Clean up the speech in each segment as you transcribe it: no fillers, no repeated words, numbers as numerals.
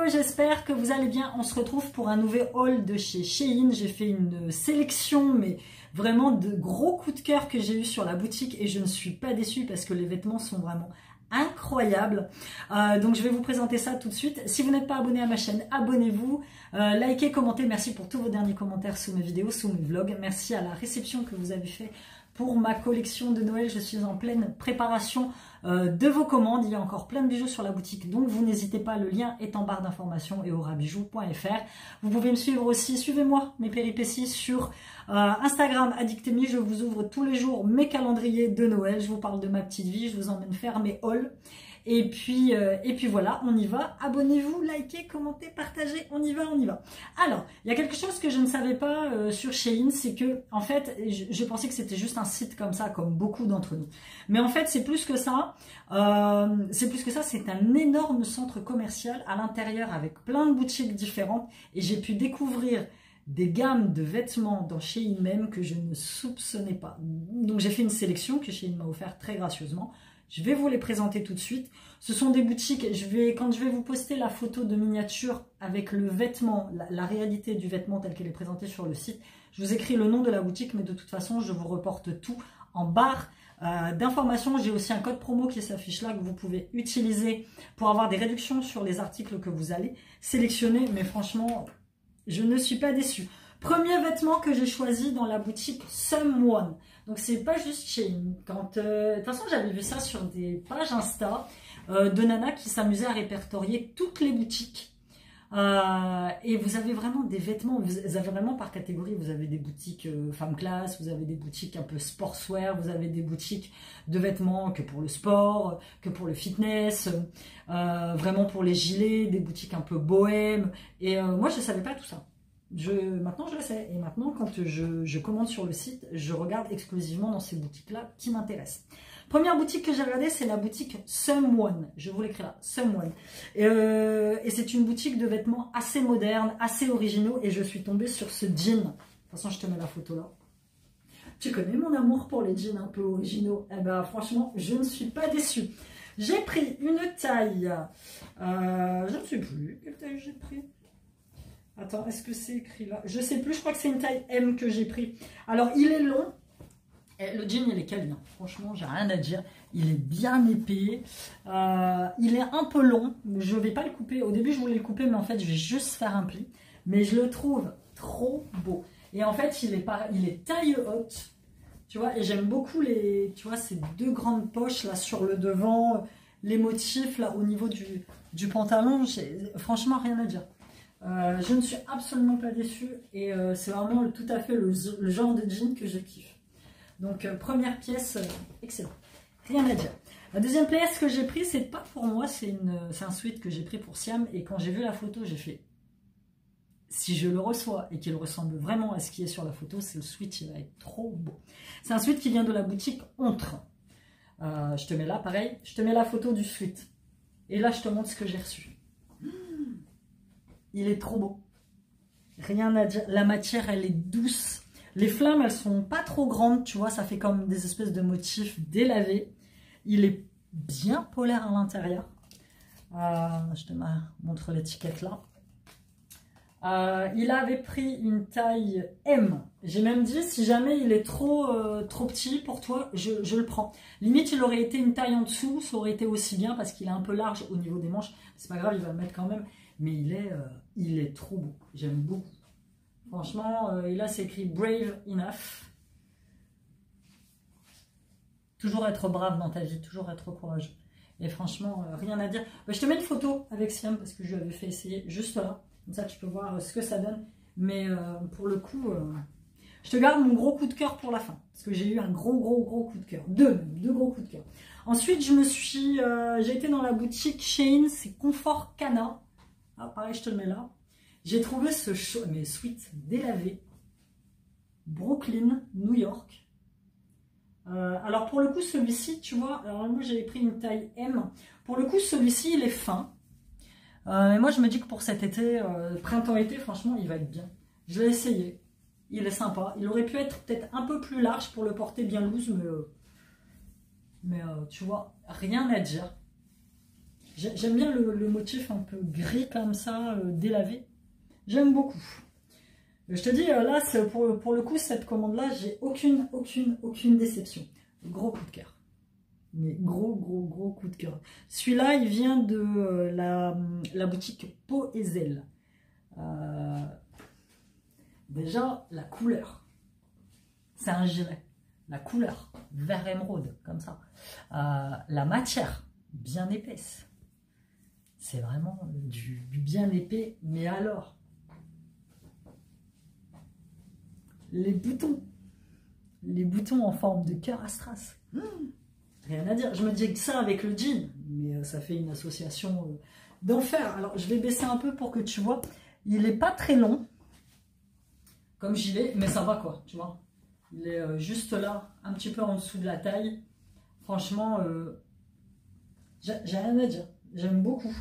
j'espère que vous allez bien. On se retrouve pour un nouvel haul de chez Shein. J'ai fait une sélection, mais vraiment de gros coups de cœur que j'ai eu sur la boutique et je ne suis pas déçue parce que les vêtements sont vraiment incroyables. Donc je vais vous présenter ça tout de suite. Si vous n'êtes pas abonné à ma chaîne, abonnez-vous, likez, commentez. Merci pour tous vos derniers commentaires sous mes vidéos, sous mes vlogs. Merci à la réception que vous avez fait pour ma collection de Noël. Je suis en pleine préparation de vos commandes. Il y a encore plein de bijoux sur la boutique, donc vous n'hésitez pas, le lien est en barre d'informations et aurabijoux.fr. Vous pouvez me suivre aussi, suivez-moi mes péripéties sur Instagram Addictemy. Je vous ouvre tous les jours mes calendriers de Noël, je vous parle de ma petite vie, je vous emmène faire mes hauls. Et puis voilà, on y va. Abonnez-vous, likez, commentez, partagez, on y va, on y va. Alors, il y a quelque chose que je ne savais pas sur Shein, c'est que, en fait, je pensais que c'était juste un site comme ça, comme beaucoup d'entre nous. Mais en fait, c'est plus que ça. C'est un énorme centre commercial à l'intérieur avec plein de boutiques différentes. Et j'ai pu découvrir des gammes de vêtements dans Shein même que je ne soupçonnais pas. Donc j'ai fait une sélection que Shein m'a offert très gracieusement. Je vais vous les présenter tout de suite. Ce sont des boutiques, quand je vais vous poster la photo de miniature avec le vêtement, la réalité du vêtement tel qu'elle est présentée sur le site, je vous écris le nom de la boutique, mais de toute façon, je vous reporte tout en barre d'informations. J'ai aussi un code promo qui s'affiche là que vous pouvez utiliser pour avoir des réductions sur les articles que vous allez sélectionner. Mais franchement, je ne suis pas déçue. Premier vêtement que j'ai choisi dans la boutique Someone. Donc c'est pas juste Shein. De toute façon, j'avais vu ça sur des pages Insta de nanas qui s'amusaient à répertorier toutes les boutiques. Et vous avez vraiment des vêtements, vous avez vraiment par catégorie, vous avez des boutiques femmes classe, vous avez des boutiques un peu sportswear, vous avez des boutiques de vêtements que pour le sport, que pour le fitness, vraiment pour les gilets, des boutiques un peu bohème. Et moi, je ne savais pas tout ça. Maintenant, je le sais. Et maintenant, quand je commande sur le site, je regarde exclusivement dans ces boutiques-là qui m'intéressent. Première boutique que j'ai regardée, c'est la boutique Someone. Je vous l'écris là, Someone. Et c'est une boutique de vêtements assez moderne, assez originaux. Et je suis tombée sur ce jean. De toute façon, je te mets la photo là. Tu connais mon amour pour les jeans un peu originaux. Eh ben, franchement, je ne suis pas déçue. J'ai pris une taille. Je ne sais plus quelle taille j'ai pris. Attends, est-ce que c'est écrit là? Je sais plus, je crois que c'est une taille M que j'ai pris. Alors, il est long. Et le jean, il est quali, hein. Franchement, j'ai rien à dire. Il est bien épais. Il est un peu long. Je ne vais pas le couper. Au début, je voulais le couper, mais en fait, je vais juste faire un pli. Mais je le trouve trop beau. Et en fait, il est taille haute. Tu vois, et j'aime beaucoup tu vois, ces deux grandes poches là sur le devant. Les motifs là au niveau du pantalon. Franchement, rien à dire. Je ne suis absolument pas déçue et c'est vraiment tout à fait le genre de jean que je kiffe. Donc première pièce, excellent, rien à dire. La deuxième pièce que j'ai pris, c'est pas pour moi, c'est un sweat que j'ai pris pour Siam. Et quand j'ai vu la photo, j'ai fait, si je le reçois et qu'il ressemble vraiment à ce qui est sur la photo, c'est le sweat, il va être trop beau. C'est un sweat qui vient de la boutique Ontre. Je te mets là, pareil, je te mets la photo du sweat. Et là, je te montre ce que j'ai reçu. Il est trop beau. Rien à dire. La matière, elle est douce. Les flammes, elles sont pas trop grandes, tu vois. Ça fait comme des espèces de motifs délavés. Il est bien polaire à l'intérieur. Je te montre l'étiquette là. Il avait pris une taille M. J'ai même dit, si jamais il est trop petit pour toi, je le prends. Limite, il aurait été une taille en dessous, ça aurait été aussi bien parce qu'il est un peu large au niveau des manches. C'est pas grave, il va le mettre quand même. Mais il est trop beau. J'aime beaucoup. Franchement, et là, c'est écrit Brave Enough. Toujours être brave dans ta vie, toujours être courageux. Et franchement, rien à dire. Je te mets une photo avec Siam parce que je lui avais fait essayer juste là. Comme ça, tu peux voir ce que ça donne. Mais pour le coup, je te garde mon gros coup de cœur pour la fin. Parce que j'ai eu un gros coup de cœur. Deux gros coups de cœur. Ensuite, j'ai été dans la boutique Shein, c'est Confort Cana. Ah, pareil, je te le mets là. J'ai trouvé ce sweat délavé. Brooklyn, New York. Alors, pour le coup, celui-ci, tu vois, alors moi, j'avais pris une taille M. Pour le coup, celui-ci, il est fin. Mais moi, je me dis que pour cet été, printemps-été, franchement, il va être bien. Je l'ai essayé. Il est sympa. Il aurait pu être peut-être un peu plus large pour le porter bien loose, mais tu vois, rien à dire. J'aime bien le motif un peu gris comme ça, délavé. J'aime beaucoup. Je te dis, là, pour le coup, cette commande-là, j'ai aucune déception. Gros coup de cœur. Mais gros coup de cœur. Celui-là, il vient de la boutique Poezel. Déjà, la couleur. C'est un gilet. La couleur, vert émeraude, comme ça. La matière, bien épaisse. C'est vraiment du bien épais, mais alors, les boutons en forme de cœur à strass. Rien à dire. Je me dis que ça avec le jean, mais ça fait une association d'enfer. Alors, je vais baisser un peu pour que tu vois. Il n'est pas très long, comme gilet, mais ça va quoi, tu vois. Il est juste là, un petit peu en dessous de la taille. Franchement, j'ai rien à dire. J'aime beaucoup.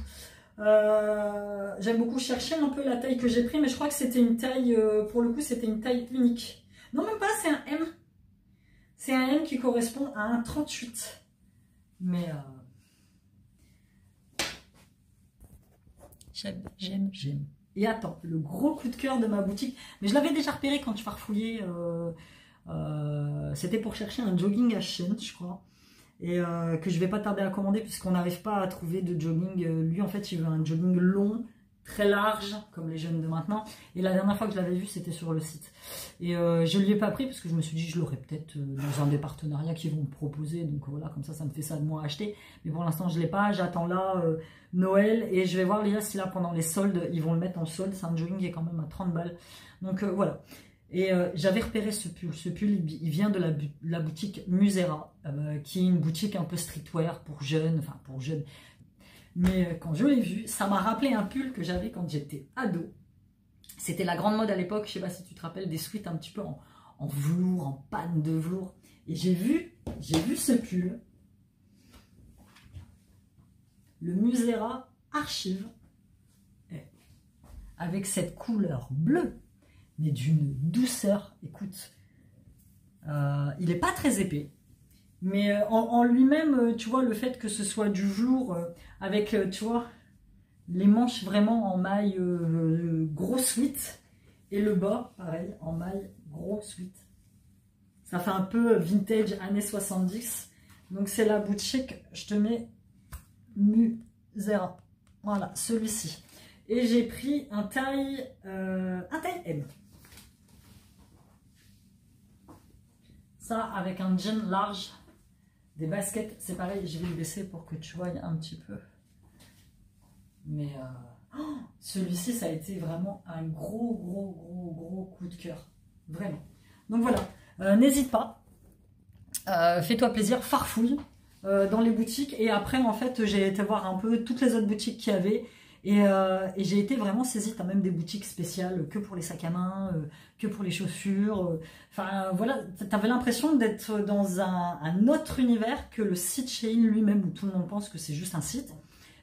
J'aime beaucoup chercher un peu la taille que j'ai pris, mais je crois que c'était une taille, pour le coup, c'était une taille unique. Non, même pas, c'est un M. C'est un M qui correspond à un 38. Mais j'aime. Et attends, le gros coup de cœur de ma boutique, mais je l'avais déjà repéré quand tu farfouillais, c'était pour chercher un jogging à chaîne, je crois. Et que je vais pas tarder à commander puisqu'on n'arrive pas à trouver de jogging. Lui, en fait, il veut un jogging long, très large, comme les jeunes de maintenant. Et la dernière fois que je l'avais vu, c'était sur le site. Et je ne lui ai pas pris parce que je me suis dit, je l'aurai peut-être dans un des partenariats qu'ils vont me proposer. Donc voilà, comme ça me fait ça de moi acheter. Mais pour l'instant, je ne l'ai pas. J'attends là Noël et je vais voir si là, pendant les soldes, ils vont le mettre en solde. C'est un jogging qui est quand même à 30 balles. Donc voilà. Et j'avais repéré ce pull. Ce pull, il vient de la boutique Musera, qui est une boutique un peu streetwear pour jeunes, enfin pour jeunes. Mais quand je l'ai vu, ça m'a rappelé un pull que j'avais quand j'étais ado. C'était la grande mode à l'époque, je sais pas si tu te rappelles, des sweats un petit peu en velours, en panne de velours. Et j'ai vu ce pull, le Musera Archive, avec cette couleur bleue. Mais d'une douceur, écoute, il n'est pas très épais, mais en lui-même, tu vois, le fait que ce soit du velours avec, tu vois, les manches vraiment en maille gros sweat, et le bas, pareil, en maille gros sweat. Ça fait un peu vintage années 70, donc c'est la boutique, je te mets Musera, voilà, celui-ci. Et j'ai pris un taille M. Ça, avec un jean large, des baskets, c'est pareil, je vais le baisser pour que tu vois un petit peu. Mais celui-ci, ça a été vraiment un gros coup de cœur. Vraiment. Donc voilà, n'hésite pas, fais-toi plaisir, farfouille dans les boutiques. Et après, en fait, j'ai été voir un peu toutes les autres boutiques qu'il y avait. Et j'ai été vraiment saisie. T'as même des boutiques spéciales que pour les sacs à main, que pour les chaussures. Enfin voilà, t'avais l'impression d'être dans un autre univers que le site Shein lui-même, où tout le monde pense que c'est juste un site.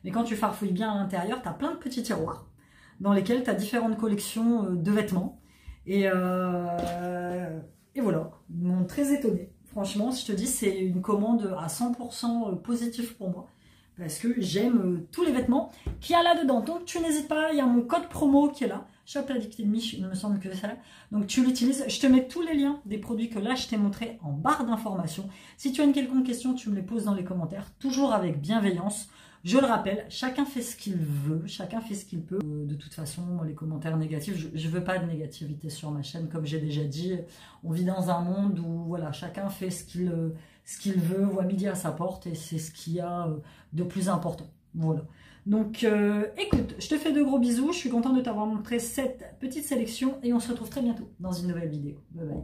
Mais quand tu farfouilles bien à l'intérieur, t'as plein de petits tiroirs dans lesquels t'as différentes collections de vêtements. Et voilà, ils m'ont très étonnée. Franchement, je te dis, c'est une commande à 100% positive pour moi. Parce que j'aime tous les vêtements qu'il y a là-dedans. Donc tu n'hésites pas, il y a mon code promo qui est là. Shop Addicted Mich, il me semble que c'est ça. Donc tu l'utilises. Je te mets tous les liens des produits que là je t'ai montré en barre d'informations. Si tu as une quelconque question, tu me les poses dans les commentaires. Toujours avec bienveillance. Je le rappelle, chacun fait ce qu'il veut, chacun fait ce qu'il peut. De toute façon, les commentaires négatifs, je ne veux pas de négativité sur ma chaîne. Comme j'ai déjà dit, on vit dans un monde où voilà, chacun fait ce qu'il veut, voit midi à sa porte, et c'est ce qu'il y a de plus important. Voilà. Donc, écoute, je te fais de gros bisous. Je suis contente de t'avoir montré cette petite sélection et on se retrouve très bientôt dans une nouvelle vidéo. Bye bye.